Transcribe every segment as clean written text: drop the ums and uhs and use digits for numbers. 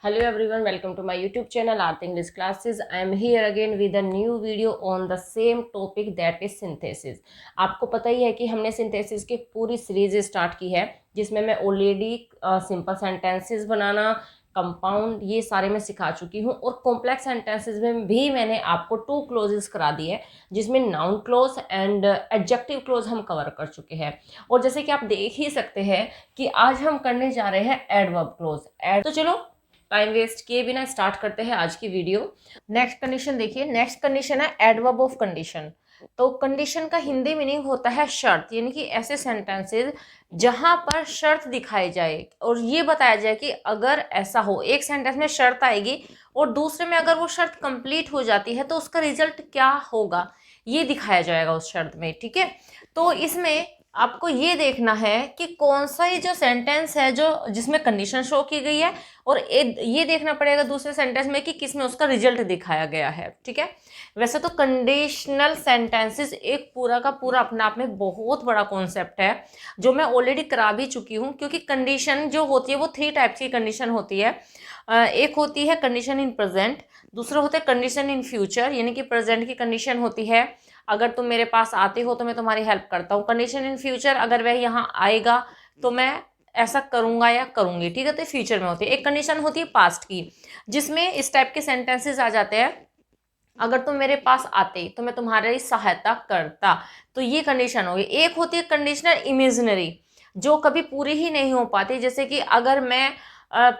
Hello everyone, welcome to my YouTube channel Art English Classes. I am here again with a new video on the same topic that is synthesis. आपको पता ही है कि हमने synthesis की पूरी series start की है जिसमें मैं ऑलरेडी सिंपल सेंटेंसेस बनाना, कंपाउंड, ये सारे मैं सिखा चुकी हूँ और कॉम्प्लेक्स सेंटेंसेस में भी मैंने आपको 2 क्लोजेस करा दिए जिसमें noun close and adjective close हम कवर कर चुके हैं। और जैसे कि आप देख ही सकते हैं कि आज हम करने जा रहे हैं एडवर्ब क्लोज। तो चलो टाइम वेस्ट किए बिना स्टार्ट करते हैं आज की वीडियो। नेक्स्ट कंडीशन देखिए, नेक्स्ट कंडीशन है एडवर्ब ऑफ कंडीशन। तो कंडीशन का हिंदी मीनिंग होता है शर्त, यानी कि ऐसे सेंटेंसेस जहां पर शर्त दिखाई जाए और ये बताया जाए कि अगर ऐसा हो, एक सेंटेंस में शर्त आएगी और दूसरे में अगर वो शर्त कंप्लीट हो जाती है तो उसका रिजल्ट क्या होगा ये दिखाया जाएगा उस शर्त में। ठीक है, तो इसमें आपको ये देखना है कि कौन सा ये जो सेंटेंस है जो जिसमें कंडीशन शो की गई है और ये देखना पड़ेगा दूसरे सेंटेंस में कि किसमें उसका रिजल्ट दिखाया गया है। ठीक है, वैसे तो कंडीशनल सेंटेंसेस एक पूरा का पूरा अपने आप में बहुत बड़ा कॉन्सेप्ट है जो मैं ऑलरेडी करा भी चुकी हूँ, क्योंकि कंडीशन जो होती है वो 3 टाइप्स की कंडीशन होती है। एक होती है कंडीशन इन प्रेजेंट, दूसरा होता है कंडीशन इन फ्यूचर, यानी कि प्रेजेंट की कंडीशन होती है अगर तुम मेरे पास आते हो तो मैं तुम्हारी हेल्प करता हूँ। कंडीशन इन फ्यूचर, अगर वह यहाँ आएगा तो मैं ऐसा करूंगा या करूंगी। ठीक है, तो फ्यूचर में होती है। एक कंडीशन होती है पास्ट की, जिसमें इस टाइप के सेंटेंसेस आ जाते हैं, अगर तुम मेरे पास आते तो मैं तुम्हारी सहायता करता। तो ये कंडीशन होगी। एक होती है कंडीशनल इमेजिनरी, जो कभी पूरी ही नहीं हो पाती, जैसे कि अगर मैं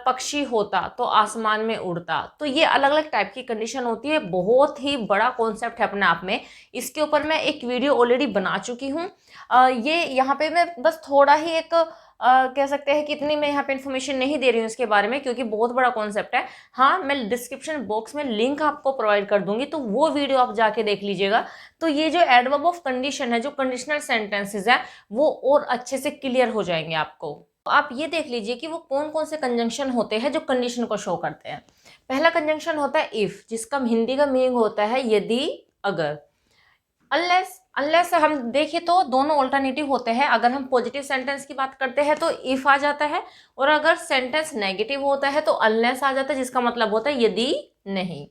पक्षी होता तो आसमान में उड़ता। तो ये अलग अलग टाइप की कंडीशन होती है, बहुत ही बड़ा कॉन्सेप्ट है अपने आप में। इसके ऊपर मैं एक वीडियो ऑलरेडी बना चुकी हूँ। ये यहाँ पे मैं बस थोड़ा ही एक कह सकते हैं कि इतनी मैं यहाँ पे इन्फॉर्मेशन नहीं दे रही हूँ इसके बारे में, क्योंकि बहुत बड़ा कॉन्सेप्ट है। हाँ, मैं डिस्क्रिप्शन बॉक्स में लिंक आपको प्रोवाइड कर दूंगी, तो वो वीडियो आप जाके देख लीजिएगा। तो ये जो एडवर्ब ऑफ कंडीशन है, जो कंडीशनल सेंटेंसेस है, वो और अच्छे से क्लियर हो जाएंगे आपको। तो आप ये देख लीजिए कि वो कौन कौन से कंजंक्शन होते हैं जो कंडीशन को शो करते हैं। पहला कंजंक्शन होता है इफ, जिसका हिंदी का मीनिंग होता है यदि, अगर। अनलेस, अनलेस हम देखिए तो दोनों ऑल्टरनेटिव होते हैं। अगर हम पॉजिटिव सेंटेंस की बात करते हैं तो इफ आ जाता है, और अगर सेंटेंस नेगेटिव होता है तो अनलेस आ जाता है, जिसका मतलब होता है यदि नहीं।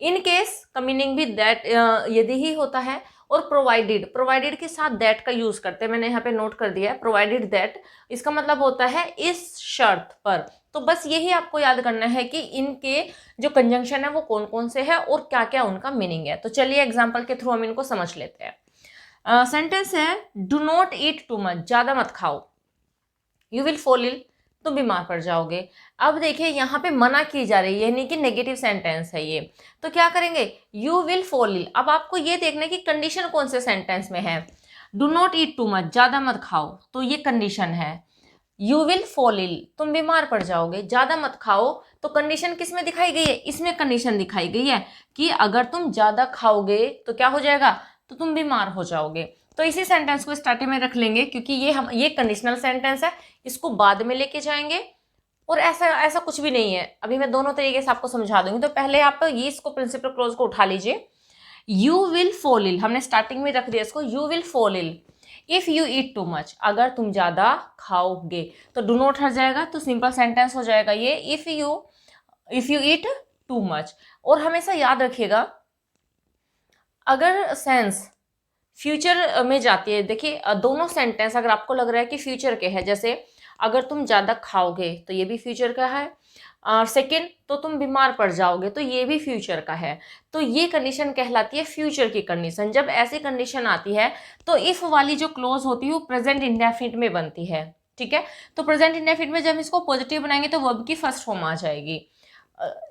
इन केस का मीनिंग भी दैट, यदि ही होता है। और प्रोवाइडेड, प्रोवाइडेड के साथ दैट का यूज करते हैं, मैंने यहाँ पे नोट कर दिया है, प्रोवाइडेड दैट, इसका मतलब होता है इस शर्त पर। तो बस यही आपको याद करना है कि इनके जो कंजंक्शन है वो कौन कौन से है और क्या क्या उनका मीनिंग है। तो चलिए एग्जाम्पल के थ्रू हम इनको समझ लेते हैं। सेंटेंस है do not eat too much, ज्यादा मत खाओ। यू विल फॉल इल, तो बीमार पड़ जाओगे। अब देखिए यहाँ पे मना की जा रही है, यानी कि नेगेटिव सेंटेंस है ये। तो क्या करेंगे, यू विल फॉल इल। अब आपको ये देखना है कि कंडीशन कौन से सेंटेंस में है। Do not eat too much, ज्यादा मत खाओ, तो ये कंडीशन है। यू विल फॉल इल, तुम बीमार पड़ जाओगे। ज्यादा मत खाओ, तो कंडीशन किस में दिखाई गई है, इसमें कंडीशन दिखाई गई है कि अगर तुम ज्यादा खाओगे तो क्या हो जाएगा, तो तुम बीमार हो जाओगे। तो इसी सेंटेंस को स्टार्टिंग में रख लेंगे, क्योंकि ये कंडीशनल सेंटेंस है, इसको बाद में लेके जाएंगे। और ऐसा ऐसा कुछ भी नहीं है, अभी मैं दोनों तरीके से आपको समझा दूंगी। तो पहले आप ये इसको प्रिंसिपल क्लोज को उठा लीजिए। यू विल फॉल इल, हमने स्टार्टिंग में रख दिया इसको, you will fall ill if you eat too much, अगर तुम ज्यादा खाओगे। तो डू नॉट हट जाएगा, तो सिंपल सेंटेंस हो जाएगा ये, if you eat too much. और हमेशा याद रखिएगा, अगर सेंस फ्यूचर में जाती है, देखिए दोनों सेंटेंस अगर आपको लग रहा है कि फ्यूचर के हैं, जैसे अगर तुम ज्यादा खाओगे तो ये भी फ्यूचर का है, और सेकेंड तो तुम बीमार पड़ जाओगे तो ये भी फ्यूचर का है। तो ये कंडीशन कहलाती है फ्यूचर की कंडीशन। जब ऐसी कंडीशन आती है तो इफ वाली जो क्लोज होती है वो प्रेजेंट इंडेफिनिट में बनती है। ठीक है, तो प्रेजेंट इंडेफिनिट में जब इसको पॉजिटिव बनाएंगे तो वर्ब की फर्स्ट फॉर्म आ जाएगी।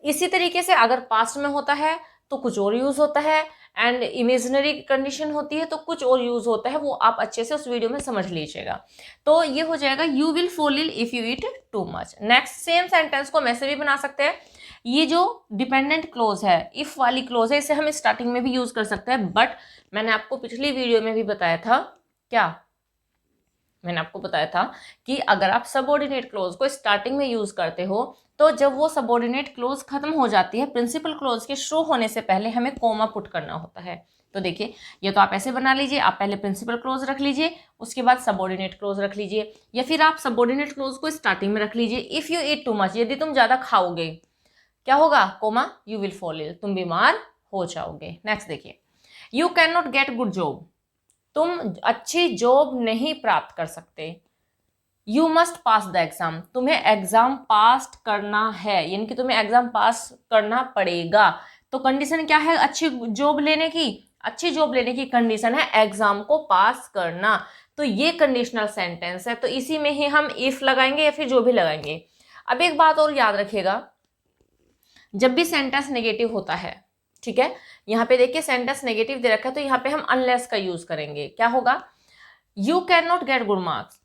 इसी तरीके से अगर पास्ट में होता है तो कुछ और यूज होता है, एंड इमेजिनरी कंडीशन होती है तो कुछ और यूज होता है, वो आप अच्छे से उस वीडियो में समझ लीजिएगा। तो ये हो जाएगा you will fall ill if you eat too much. Next same sentence को हम ऐसे भी बना सकते हैं। ये जो डिपेंडेंट क्लोज है, इफ वाली क्लोज है, इसे हम स्टार्टिंग में भी यूज कर सकते हैं, बट मैंने आपको पिछली वीडियो में भी बताया था, क्या मैंने आपको बताया था कि अगर आप सबऑर्डिनेट क्लोज को स्टार्टिंग में यूज करते हो तो जब वो सबऑर्डिनेट क्लोज खत्म हो जाती है, प्रिंसिपल क्लोज के शुरू होने से पहले हमें कॉमा पुट करना होता है। तो देखिए, ये तो आप ऐसे बना लीजिए, आप पहले प्रिंसिपल क्लोज रख लीजिए, उसके बाद सबऑर्डिनेट क्लोज रख लीजिए, या फिर आप सबऑर्डिनेट क्लोज को स्टार्टिंग में रख लीजिए। If you eat too much, यदि तुम ज्यादा खाओगे, क्या होगा, comma, you will fall ill, तुम बीमार हो जाओगे। नेक्स्ट देखिए, you can not get good job, तुम अच्छी जॉब नहीं प्राप्त कर सकते। You must pass the exam, तुम्हें एग्जाम पास करना है, यानी कि तुम्हें एग्जाम पास करना पड़ेगा। तो कंडीशन क्या है अच्छी जॉब लेने की? अच्छी जॉब लेने की कंडीशन है एग्जाम को पास करना। तो ये कंडीशनल सेंटेंस है, तो इसी में ही हम इफ लगाएंगे या फिर जो भी लगाएंगे। अब एक बात और याद रखिएगा, जब भी सेंटेंस नेगेटिव होता है, ठीक है, यहाँ पे देखिए सेंटेंस नेगेटिव दे रखा है, तो यहाँ पे हम अनलेस का यूज करेंगे। क्या होगा, you can not get good marks,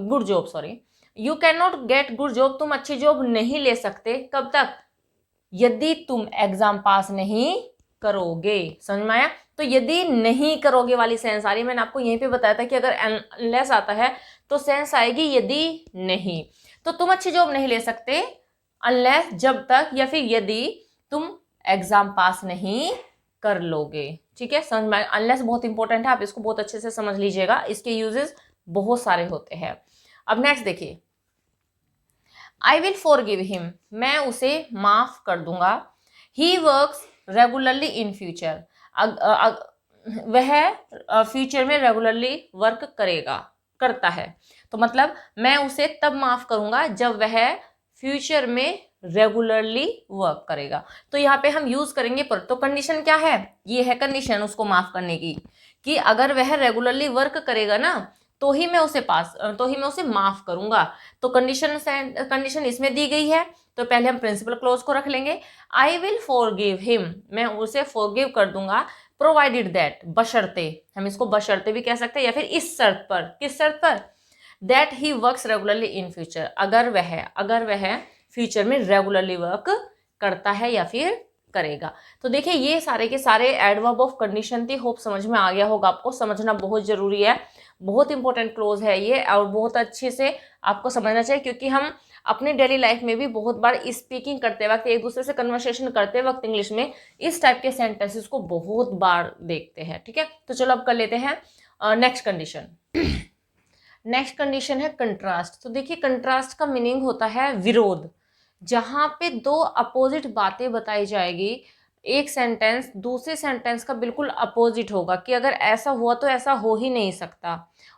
good job, sorry, you can not get good job, तुम अच्छी जॉब नहीं ले सकते, कब तक, यदि तुम एग्जाम पास नहीं करोगे। समझ में आया? तो यदि नहीं करोगे वाली सेंस आ रही, मैंने आपको यहीं पे बताया था कि अगर अनलेस आता है तो सेंस आएगी यदि नहीं। तो तुम अच्छी जॉब नहीं ले सकते अनलेस, जब तक या फिर यदि तुम एग्जाम पास नहीं कर लोगे। ठीक है, समझ में? अनलेस बहुत इंपॉर्टेंट है, आप इसको बहुत अच्छे से समझ लीजिएगा, इसके यूजेस बहुत सारे होते हैं। अब नेक्स्ट देखिए, आई विल फॉरगिव हिम, मैं उसे माफ कर दूंगा। He works regularly in future, वह फ्यूचर में रेगुलरली वर्क करेगा, करता है। तो मतलब मैं उसे तब माफ करूंगा जब वह फ्यूचर में रेगुलरली वर्क करेगा। तो यहाँ पे हम यूज करेंगे पर, तो कंडीशन क्या है, ये है कंडीशन उसको माफ करने की, कि अगर वह रेगुलरली वर्क करेगा ना तो ही मैं उसे माफ करूंगा। तो कंडीशन इसमें दी गई है, तो पहले हम प्रिंसिपल क्लोज को रख लेंगे। आई विल फॉरगिव हिम, मैं उसे फॉरगिव कर दूंगा, प्रोवाइडेड दैट, बशर्ते, हम इसको बशर्ते भी कह सकते हैं, या फिर इस शर्त पर, किस शर्त पर, that he works regularly in future, अगर वह फ्यूचर में रेगुलरली वर्क करता है या फिर करेगा। तो देखिए ये सारे के सारे एडवर्ब ऑफ कंडीशन थी, होप समझ में आ गया होगा, आपको समझना बहुत जरूरी है, बहुत इंपॉर्टेंट क्लोज है ये, और बहुत अच्छे से आपको समझना चाहिए, क्योंकि हम अपने डेली लाइफ में भी बहुत बार स्पीकिंग करते वक्त, एक दूसरे से कन्वर्सेशन करते वक्त इंग्लिश में इस टाइप के सेंटेंसेस को बहुत बार देखते हैं। ठीक है, तो चलो अब कर लेते हैं नेक्स्ट कंडीशन। नेक्स्ट कंडीशन है कंट्रास्ट। तो देखिए कंट्रास्ट का मीनिंग होता है विरोध, जहां पे दो अपोजिट बातें बताई जाएगी, एक सेंटेंस दूसरे सेंटेंस का बिल्कुल अपोजिट होगा, कि अगर ऐसा हुआ तो ऐसा हो ही नहीं सकता,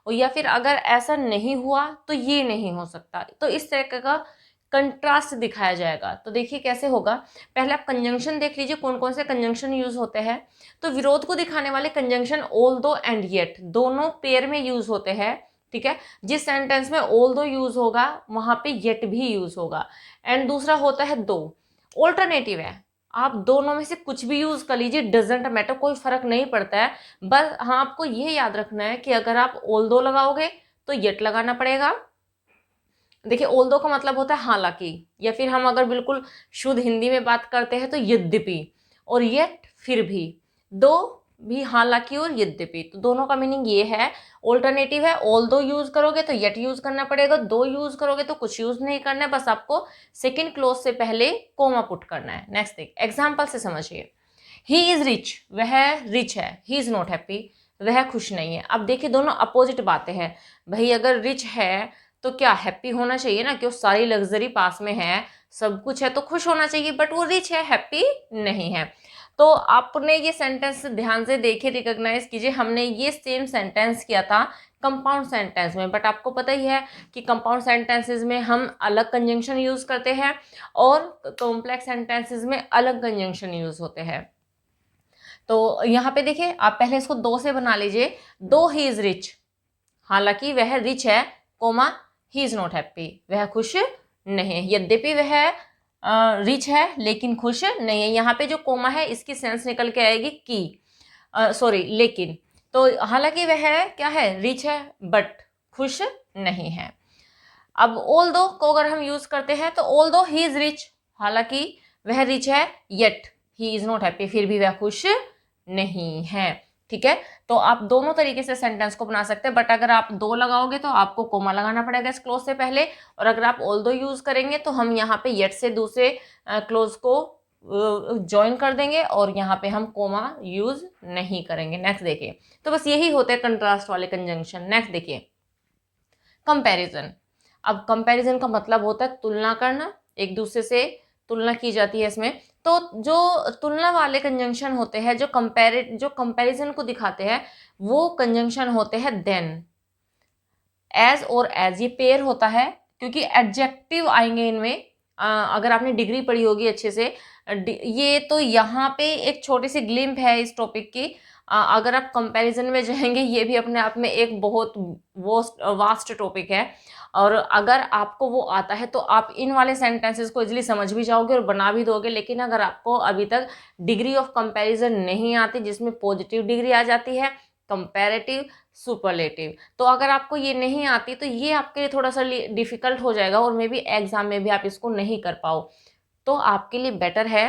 और या फिर अगर ऐसा नहीं हुआ तो ये नहीं हो सकता। तो इस तरह का कंट्रास्ट दिखाया जाएगा। तो देखिए कैसे होगा, पहले आप कंजंक्शन देख लीजिए, कौन कौन से कंजंक्शन यूज होते हैं। तो विरोध को दिखाने वाले कंजंक्शन ऑल्दो एंड येट, दोनों पेयर में यूज होते हैं। ठीक है, जिस सेंटेंस में ऑल्दो यूज होगा वहां पे येट भी यूज होगा। एंड दूसरा होता है दो, ऑल्टरनेटिव है, आप दोनों में से कुछ भी यूज कर लीजिए, डजेंट मैटर, कोई फर्क नहीं पड़ता है। बस हाँ आपको ये याद रखना है कि अगर आप ऑल्दो लगाओगे तो येट लगाना पड़ेगा। देखिए ऑल्दो का मतलब होता है हालांकि, या फिर हम अगर बिल्कुल शुद्ध हिंदी में बात करते हैं तो यद्यपि, और येट फिर भी, दो भी हालांकि और यद्यपि, तो दोनों का मीनिंग ये है। ऑल्टरनेटिव है, ऑल्दो यूज करोगे तो येट यूज करना पड़ेगा, दो यूज करोगे तो कुछ यूज नहीं करना है, बस आपको सेकेंड क्लोज से पहले कोमा पुट करना है। नेक्स्ट देख, एग्जाम्पल से समझिए, ही इज रिच, वह रिच है, ही इज नॉट हैप्पी, वह खुश नहीं है। अब देखिए दोनों अपोजिट बातें हैं, भाई अगर रिच है तो क्या हैप्पी होना चाहिए ना, कि वो सारी लग्जरी पास में है, सब कुछ है तो खुश होना चाहिए, बट वो रिच है, हैप्पी नहीं है। तो आपने ये सेंटेंस ध्यान से देखिए, रिकॉग्नाइज कीजिए, हमने ये सेम सेंटेंस किया था कंपाउंड सेंटेंस में, बट आपको पता ही है कि कंपाउंड सेंटेंसेस में हम अलग कंजंक्शन यूज करते हैं और कॉम्प्लेक्स सेंटेंसेस में अलग कंजंक्शन यूज होते हैं। तो यहाँ पे देखिए आप पहले इसको दो से बना लीजिए, दो ही इज रिच, हालांकि वह रिच है, comma he is not happy, वह खुश नहीं है, यद्यपि वह रिच है लेकिन खुश नहीं है। यहाँ पे जो कोमा है इसकी सेंस निकल के आएगी कि, सॉरी लेकिन, तो हालांकि वह क्या है, रिच है बट खुश नहीं है। अब ऑल दो को अगर हम यूज करते हैं तो ऑल दो ही इज रिच, हालांकि वह रिच है, yet he is not happy, फिर भी वह खुश नहीं है। ठीक है, तो आप दोनों तरीके से सेंटेंस को बना सकते हैं, बट अगर आप दो लगाओगे तो आपको कोमा लगाना पड़ेगा इस क्लोज से पहले, और अगर आप ऑल दो यूज करेंगे तो हम यहाँ पे येट से दूसरे क्लोज को ज्वाइन कर देंगे, और यहाँ पे हम कोमा यूज नहीं करेंगे। नेक्स्ट देखिए, तो बस यही होते हैं कंट्रास्ट वाले कंजंक्शन। नेक्स्ट देखिए, कंपैरिजन। अब कंपैरिजन का मतलब होता है तुलना करना, एक दूसरे से तुलना की जाती है इसमें। तो जो तुलना वाले कंजंक्शन होते हैं, जो कंपैरिजन को दिखाते हैं, वो कंजंक्शन होते हैं देन, एज और एज, ये पेयर होता है क्योंकि एडजेक्टिव आएंगे इनमें। अगर आपने डिग्री पढ़ी होगी अच्छे से, ये तो यहाँ पे एक छोटी सी ग्लिम्प है इस टॉपिक की। अगर आप कंपैरिजन में जाएंगे, ये भी अपने आप में एक बहुत वास्ट टॉपिक है, और अगर आपको वो आता है तो आप इन वाले सेंटेंसेस को इजीली समझ भी जाओगे और बना भी दोगे। लेकिन अगर आपको अभी तक डिग्री ऑफ कंपैरिजन नहीं आती, जिसमें पॉजिटिव डिग्री आ जाती है, कंपैरेटिव, सुपरलेटिव, तो अगर आपको ये नहीं आती तो ये आपके लिए थोड़ा सा डिफिकल्ट हो जाएगा और मे बी एग्जाम में भी आप इसको नहीं कर पाओ। तो आपके लिए बेटर है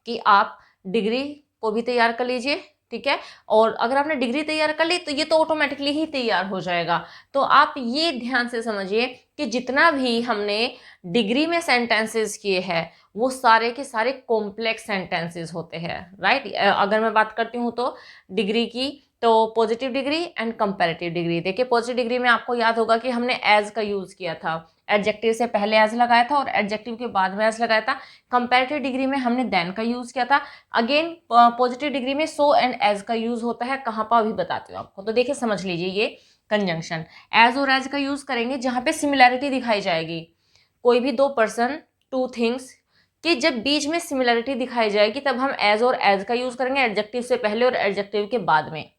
कि आप डिग्री को भी तैयार कर लीजिए, ठीक है। और अगर आपने डिग्री तैयार कर ली तो ये तो ऑटोमेटिकली ही तैयार हो जाएगा। तो आप ये ध्यान से समझिए कि जितना भी हमने डिग्री में सेंटेंसेस किए हैं वो सारे के सारे कॉम्प्लेक्स सेंटेंसेस होते हैं, राइट। अगर मैं बात करती हूँ तो डिग्री की, तो positive degree and comparative degree. देखिए पॉजिटिव डिग्री में आपको याद होगा कि हमने एज का यूज किया था, एडजेक्टिव से पहले एज लगाया था और एडजेक्टिव के बाद में एज लगाया था। कंपैरेटिव डिग्री में हमने देन का यूज किया था। अगेन पॉजिटिव डिग्री में सो एंड एज का यूज होता है, कहाँ पर अभी बताती हूँ आपको। तो देखिए समझ लीजिए, ये कंजंक्शन एज और एज का यूज करेंगे जहां पे सिमिलैरिटी दिखाई जाएगी। कोई भी दो पर्सन, टू थिंग्स कि जब बीच में सिमिलैरिटी दिखाई जाएगी तब हम एज और एज का यूज करेंगे, एडजेक्टिव से पहले और एडजेक्टिव के बाद में।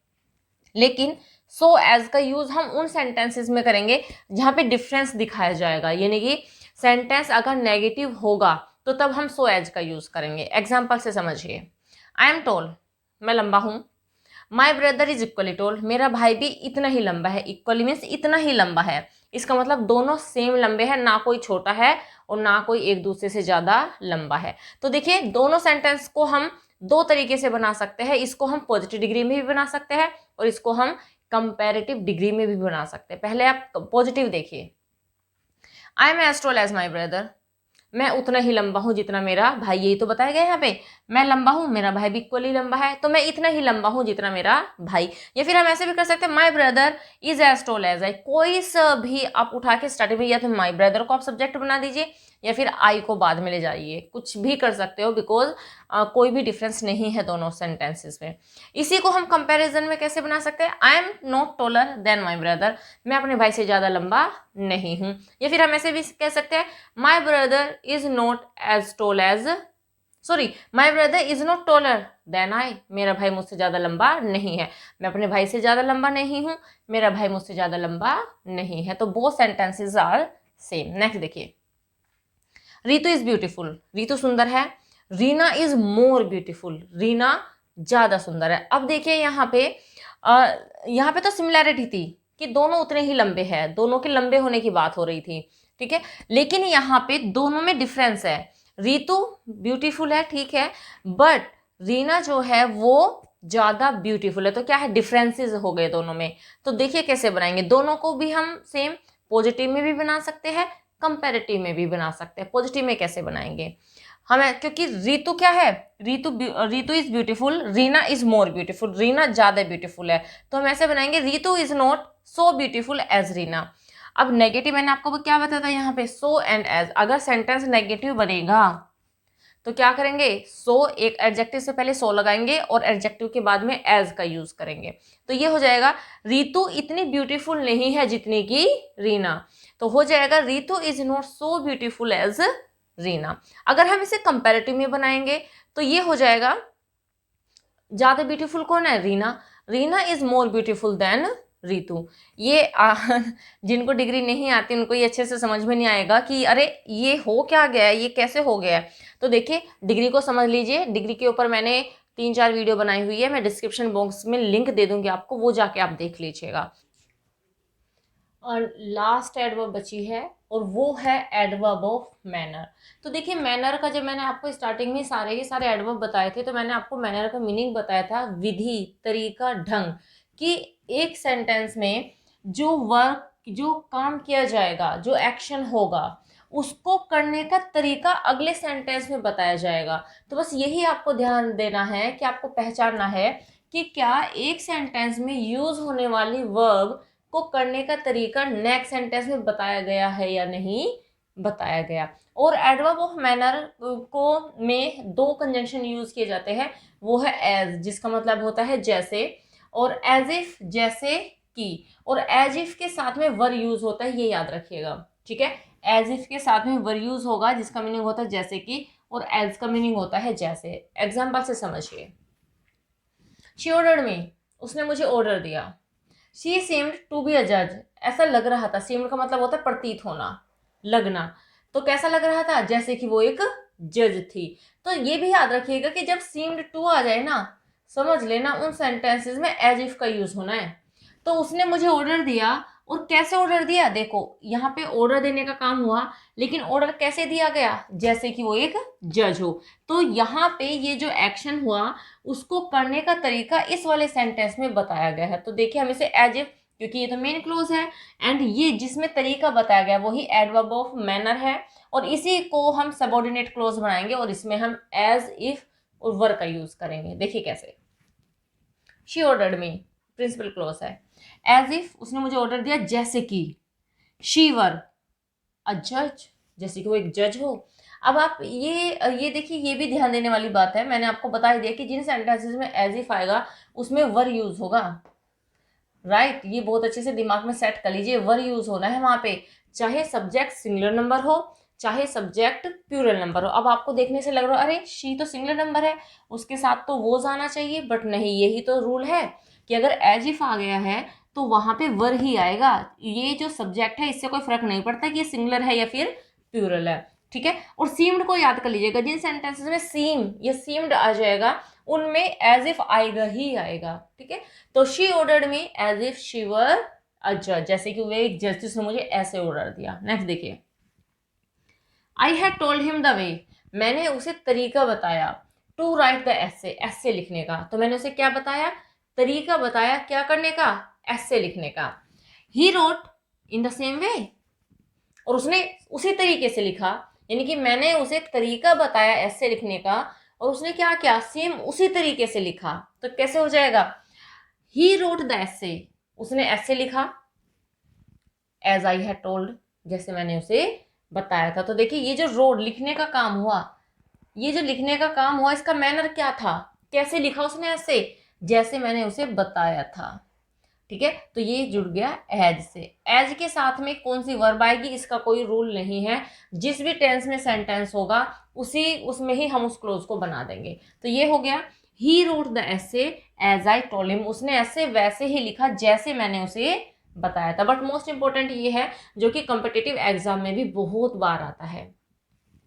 लेकिन सो एज का यूज हम उन सेंटेंसेस में करेंगे जहां पे डिफरेंस दिखाया जाएगा, यानी कि सेंटेंस अगर नेगेटिव होगा तो तब हम सो एज का यूज करेंगे। एग्जाम्पल से समझिए, आई एम टॉल, मैं लंबा हूं। My brother is equally tall, मेरा भाई भी इतना ही लंबा है। इक्वली मीन्स इतना ही लंबा है, इसका मतलब दोनों सेम लंबे हैं, ना कोई छोटा है और ना कोई एक दूसरे से ज्यादा लंबा है। तो देखिए दोनों सेंटेंस को हम दो तरीके से बना सकते हैं। इसको हम पॉजिटिव डिग्री में भी बना सकते हैं और इसको हम कंपैरेटिव डिग्री में भी बना सकते हैं। पहले आप पॉजिटिव देखिए, I am as tall as my brother, मैं उतना ही लंबा हूं जितना मेरा भाई। यही तो बताया गया यहाँ पे, मैं लंबा हूं, मेरा भाई भी इक्वली लंबा है, तो मैं इतना ही लंबा हूं जितना मेरा भाई। या फिर हम ऐसे भी कर सकते हैं, my brother is as tall as I. कोई सा भी आप उठा के स्टार्टिंग में या तो माई ब्रदर को आप सब्जेक्ट बना दीजिए या फिर आई को बाद में ले जाइए, कुछ भी कर सकते हो, बिकॉज कोई भी डिफरेंस नहीं है दोनों सेंटेंसेस में। इसी को हम कंपैरिजन में कैसे बना सकते हैं, I am not taller then my brother, मैं अपने भाई से ज़्यादा लंबा नहीं हूँ। या फिर हम ऐसे भी कह सकते हैं, my brother is not as tall as, sorry, my brother is not taller than I, मेरा भाई मुझसे ज़्यादा लंबा नहीं है, मैं अपने भाई से ज़्यादा लंबा नहीं हूँ, मेरा भाई मुझसे ज़्यादा लंबा नहीं है। तो both sentences are same. Next देखिए, रीतु इज ब्यूटीफुल, रीतु सुंदर है। Reena is more beautiful, Reena ज्यादा सुंदर है। अब देखिए यहाँ पे तो सिमिलैरिटी थी कि दोनों उतने ही लंबे हैं, दोनों के लंबे होने की बात हो रही थी, ठीक है। लेकिन यहाँ पे दोनों में डिफरेंस है। रीतु ब्यूटीफुल है, ठीक है, बट रीना जो है वो ज्यादा ब्यूटीफुल है। तो क्या है, डिफरेंसेस हो गए दोनों में। तो देखिए कैसे बनाएंगे, दोनों को भी हम सेम पॉजिटिव में भी बना सकते हैं, कंपैरेटिव में भी बना सकते हैं। पॉजिटिव में कैसे बनाएंगे हमें, क्योंकि रीतु क्या है, Ritu is beautiful, Reena is more beautiful, Reena ज्यादा ब्यूटीफुल है। तो हम ऐसे बनाएंगे, Ritu is not so beautiful as Reena. अब नेगेटिव मैंने आपको क्या बताया था यहाँ पे, सो एंड एज। अगर सेंटेंस नेगेटिव बनेगा तो क्या करेंगे, सो, एक एडजेक्टिव से पहले सो लगाएंगे और एडजेक्टिव के बाद में एज का यूज करेंगे। तो ये हो जाएगा, रीतु इतनी ब्यूटीफुल नहीं है जितनी की रीना। तो हो जाएगा, Ritu is not so beautiful as Reena. अगर हम इसे कंपैरेटिव में बनाएंगे तो ये हो जाएगा, ज्यादा ब्यूटीफुल कौन है, Reena, Reena is more beautiful than Ritu. ये जिनको डिग्री नहीं आती उनको ये अच्छे से समझ में नहीं आएगा कि अरे ये हो क्या गया है, ये कैसे हो गया है। तो देखिए डिग्री को समझ लीजिए, डिग्री के ऊपर मैंने 3-4 वीडियो बनाई हुई है, मैं डिस्क्रिप्शन बॉक्स में लिंक दे दूंगी आपको, वो जाके आप देख लीजिएगा। और लास्ट एडवर्ब बची है और वो है एडवर्ब ऑफ मैनर। तो देखिए मैनर का, जब मैंने आपको स्टार्टिंग में सारे के सारे एडवर्ब बताए थे तो मैंने आपको मैनर का मीनिंग बताया था, विधि, तरीका, ढंग, कि एक सेंटेंस में जो वर्क, जो काम किया जाएगा, जो एक्शन होगा, उसको करने का तरीका अगले सेंटेंस में बताया जाएगा। तो बस यही आपको ध्यान देना है कि आपको पहचानना है कि क्या एक सेंटेंस में यूज होने वाली वर्ब को करने का तरीका नेक्स्ट सेंटेंस में बताया गया है या नहीं बताया गया। और एडवर्ब ऑफ मैनर को में दो कंजंक्शन यूज किए जाते हैं, वो है एज, जिसका मतलब होता है जैसे, और एज इफ जैसे कि, और एज इफ के साथ में वर यूज होता है, ये याद रखिएगा, ठीक है। एज इफ के साथ में वर यूज होगा जिसका मीनिंग होता है जैसे कि, और एज का मीनिंग होता है जैसे। एग्जाम्पल से समझिए, शी ऑर्डर्ड मी, उसने मुझे ऑर्डर दिया। She seemed to be a जज, ऐसा लग रहा था, सीम्ड का मतलब होता है प्रतीत होना, लगना, तो कैसा लग रहा था, जैसे कि वो एक जज थी। तो ये भी याद रखिएगा कि जब सीम्ड टू आ जाए ना, समझ लेना उन सेंटेंसेस में एज इफ का यूज होना है। तो उसने मुझे ऑर्डर दिया, और कैसे ऑर्डर दिया, देखो यहाँ पे ऑर्डर देने का काम हुआ, लेकिन ऑर्डर कैसे दिया गया, जैसे कि वो एक जज हो। तो यहाँ पे ये जो एक्शन हुआ उसको करने का तरीका इस वाले सेंटेंस में बताया गया है। तो देखिए हम इसे एज इफ, क्योंकि ये तो मेन क्लोज है, एंड ये जिसमें तरीका बताया गया वही एडवर्ब ऑफ मैनर है, और इसी को हम सबऑर्डिनेट क्लोज बनाएंगे, और इसमें हम एज इफ और वर का यूज करेंगे। देखिए कैसे, she ordered me principal clause है, एज इफ उसने मुझे ऑर्डर दिया जैसे कि, शी वर अ जज, जैसे कि वो एक जज हो। अब आप ये देखिए, ये भी ध्यान देने वाली बात है, मैंने आपको बता ही दिया कि जिन सेंटेंसेस में एज इफ आएगा उसमें वर यूज होगा, राइट। ये बहुत अच्छे से दिमाग में सेट कर लीजिए, वर यूज होना है वहां पे, चाहे सब्जेक्ट सिंगुलर नंबर हो चाहे सब्जेक्ट प्लूरल नंबर हो। अब आपको देखने से लग रहा है अरे शी तो सिंगुलर नंबर है, उसके साथ तो वो आना चाहिए, बट नहीं, यही तो रूल है कि अगर एज इफ आ गया है तो वहां पे वर ही आएगा। ये जो सब्जेक्ट है इससे कोई फर्क नहीं पड़ता कि ये सिंगुलर है या फिर प्लूरल है, ठीक है। और सीम्ड को याद कर लीजिएगा, जिन सेंटेंसेस में सीम या सीम्ड आ जाएगा उनमें एज इफ आएगा ही आएगा, ठीक है। तो she ordered me as if she were a जज, जैसे कि वो एक जज थी, उसने मुझे ऐसे ऑर्डर दिया। नेक्स्ट देखिए, I had told him the way, मैंने उसे तरीका बताया, टू राइट द एसे, एसे लिखने का। तो मैंने उसे क्या बताया, तरीका बताया, क्या करने का, एसे लिखने का। He wrote in the same way, और उसने उसी तरीके से लिखा, यानी कि मैंने उसे तरीका बताया ऐसे लिखने का, और उसने क्या किया, सेम उसी तरीके से लिखा। तो कैसे हो जाएगा, ही रोट द ऐसे, उसने ऐसे लिखा, एज आई हैड टोल्ड, जैसे मैंने उसे बताया था। तो देखिए ये जो रोड लिखने का काम हुआ, ये जो लिखने का काम हुआ, इसका मैनर क्या था, कैसे लिखा उसने, ऐसे जैसे मैंने उसे बताया था, ठीक है। तो ये जुड़ गया एज से। एज के साथ में कौन सी वर्ब आएगी इसका कोई रूल नहीं है, जिस भी टेंस में सेंटेंस होगा उसी उसमें ही हम उस क्लोज को बना देंगे। तो ये हो गया, ही रोट द ऐसे एज आई टोल्ड हिम, उसने ऐसे वैसे ही लिखा जैसे मैंने उसे बताया था। बट मोस्ट इंपॉर्टेंट ये है जो कि कॉम्पिटिटिव एग्जाम में भी बहुत बार आता है।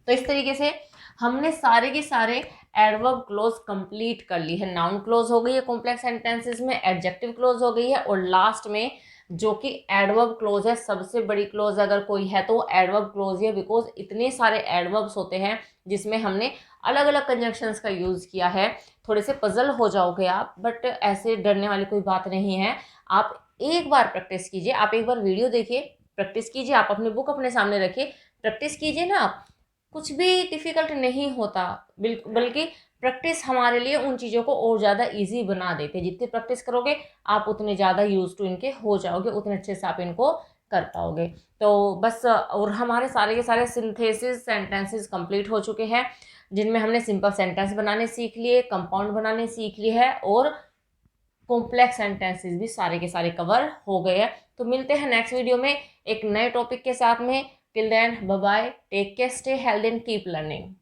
तो इस तरीके से हमने सारे के सारे एडवर्ब क्लोज कंप्लीट कर ली है। नाउन क्लोज हो गई है कॉम्प्लेक्स सेंटेंसेस में, एडजेक्टिव क्लोज हो गई है, और लास्ट में जो कि एडवर्ब क्लोज है, सबसे बड़ी क्लोज अगर कोई है तो एडवर्ब क्लोज है, बिकॉज इतने सारे एडवर्ब्स होते हैं जिसमें हमने अलग अलग कंजंक्शंस का यूज किया है। थोड़े से पजल हो जाओगे आप, बट ऐसे डरने वाली कोई बात नहीं है। आप एक बार प्रैक्टिस कीजिए, आप एक बार वीडियो देखिए, प्रैक्टिस कीजिए, आप अपनी बुक अपने सामने रखिए, प्रैक्टिस कीजिए ना आप, कुछ भी डिफिकल्ट नहीं होता, बल्कि प्रैक्टिस हमारे लिए उन चीज़ों को और ज़्यादा इजी बना देते हैं। जितनी प्रैक्टिस करोगे आप उतने ज़्यादा यूज टू इनके हो जाओगे, उतने अच्छे से आप इनको कर पाओगे। तो बस, और हमारे सारे के सारे सिंथेसिस सेंटेंसेस कंप्लीट हो चुके हैं, जिनमें हमने सिंपल सेंटेंस बनाने सीख लिए, कंपाउंड बनाने सीख लिए है, और कॉम्प्लेक्स सेंटेंसेस भी सारे के सारे कवर हो गए हैं। तो मिलते हैं नेक्स्ट वीडियो में एक नए टॉपिक के साथ में। Till then bye bye, take care, stay healthy and keep learning.